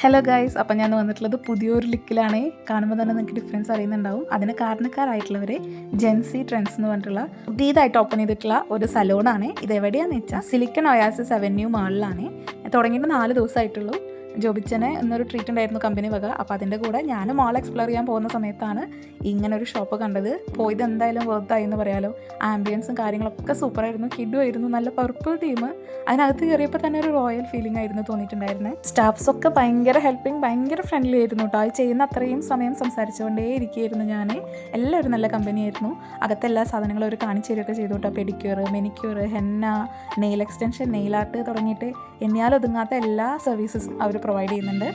Hello guys, അപ്പം ഞാൻ വന്നിട്ടുള്ളത് പുതിയൊരു ലുക്കിലാണ്. കാണുമ്പോൾ തന്നെ നിങ്ങൾക്ക് ഡിഫറൻസ് അറിയുന്നുണ്ടാവും. അതിന് കാരണക്കാരായിട്ടുള്ളവർ ജെൻസി ട്രെൻഡ്സ് എന്ന് പറഞ്ഞിട്ടുള്ള പുതിയതായിട്ട് ഓപ്പൺ ചെയ്തിട്ടുള്ള ഒരു സലൂണാണ്. ഇത് എവിടെയാണെന്ന് വെച്ചാൽ സിലിക്കൺ ഒയാസിസ് അവന്യൂ മാളിലാണ്. തുടങ്ങിയിട്ട് 4 ദിവസമായിട്ടുള്ളൂ. ജോബിച്ചനെ എന്നൊരു ട്രീറ്റ് ഉണ്ടായിരുന്നു കമ്പനി വക. അപ്പോൾ അതിൻ്റെ കൂടെ ഞാൻ മാൾ എക്സ്പ്ലോർ ചെയ്യാൻ പോകുന്ന സമയത്താണ് ഇങ്ങനൊരു ഷോപ്പ് കണ്ടത്. പോയത് എന്തായാലും വർത്തായി എന്ന് പറയാലോ. ആംബിയൻസും കാര്യങ്ങളൊക്കെ സൂപ്പറായിരുന്നു. കിഡും ആയിരുന്നു. നല്ല പർപ്പിൾ തീം. അതിനകത്ത് കയറിയപ്പോൾ തന്നെ ഒരു റോയൽ ഫീലിംഗ് ആയിരുന്നു തോന്നിയിട്ടുണ്ടായിരുന്നത്. സ്റ്റാഫ്സൊക്കെ ഭയങ്കര ഹെൽപ്പിംഗ്, ഭയങ്കര ഫ്രണ്ട്ലി ആയിരുന്നു കേട്ടോ. അത് ചെയ്യുന്ന അത്രയും സമയം സംസാരിച്ചുകൊണ്ടേ ഇരിക്കുകയായിരുന്നു ഞാൻ. എല്ലാവരും നല്ല കമ്പനിയായിരുന്നു. അകത്തെ എല്ലാ സാധനങ്ങളും അവർ കാണിച്ചു തരികയൊക്കെ ചെയ്തു കേട്ടോ. Pedicure, manicure, henna, nail extension, nail art തുടങ്ങിയിട്ട് എണ്ണിയാലൊതുങ്ങാത്ത എല്ലാ സർവീസസും അവർ പ്രൊവൈഡ് ചെയ്യുന്നുണ്ട്.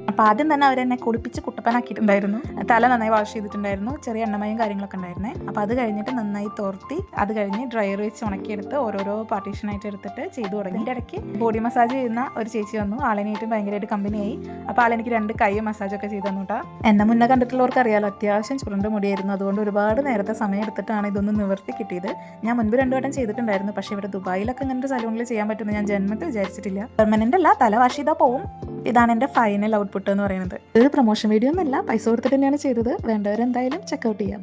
അപ്പോൾ ആദ്യം തന്നെ അവരെന്നെ കുളിപ്പിച്ച് കുട്ടപ്പനാക്കിയിട്ടുണ്ടായിരുന്നു. തല നന്നായി വാഷ് ചെയ്തിട്ടുണ്ടായിരുന്നു. ചെറിയ എണ്ണമയും കാര്യങ്ങളൊക്കെ ഉണ്ടായിരുന്നേ. അപ്പോൾ അത് കഴിഞ്ഞിട്ട് നന്നായി തോർത്തി അത് കഴിഞ്ഞ് ഡ്രയർ വെച്ച് ഉണക്കിയെടുത്ത് ഓരോരോ പാർട്ടീഷനായിട്ട് എടുത്തിട്ട് ചെയ്തു തുടങ്ങി. ഇതിൻ്റെ ഇടയ്ക്ക് ബോഡി മസാജ് ചെയ്യുന്ന ഒരു ചേച്ചി വന്നു. ആളെനിയായിട്ടും ഭയങ്കരമായിട്ട് കമ്പനിയായി. അപ്പോൾ ആളെനിക്ക് 2 കൈ മസാജൊക്കെ ചെയ്തു തന്നു കേട്ടോ. എന്നെ മുന്നേ കണ്ടിട്ടുള്ളവർക്ക് അറിയാലോ, അത്യാവശ്യം ചുരുണ്ട മുടിയായിരുന്നു. അതുകൊണ്ട് ഒരുപാട് നേരത്തെ സമയം എടുത്തിട്ടാണ് ഇതൊന്ന് നിവർത്തി കിട്ടിയത്. ഞാൻ മുൻപ് 2 വട്ടം ചെയ്തിട്ടുണ്ടായിരുന്നു. പക്ഷേ ഇവിടെ ദുബായിലൊക്കെ ഇങ്ങനത്തെ സലൂണിൽ ചെയ്യാൻ പറ്റുമെന്ന് ഞാൻ ജന്മത്തിൽ വിചാരിച്ചിട്ടില്ല. പെർമനൻ്റ് അല്ല, തല വാഷ് ചെയ്താൽ പോവും. ഇതാണ് എൻ്റെ ഫൈനൽ ഔട്ട്പുട്ട് എന്ന് പറയുന്നത്. ഇത് പ്രൊമോഷൻ വീഡിയോ ഒന്നുമല്ല, പൈസ കൊടുത്തിട്ട് തന്നെയാണ് ചെയ്തത്. വേണ്ടവരെന്തായാലും ചെക്കൗട്ട് ചെയ്യുക.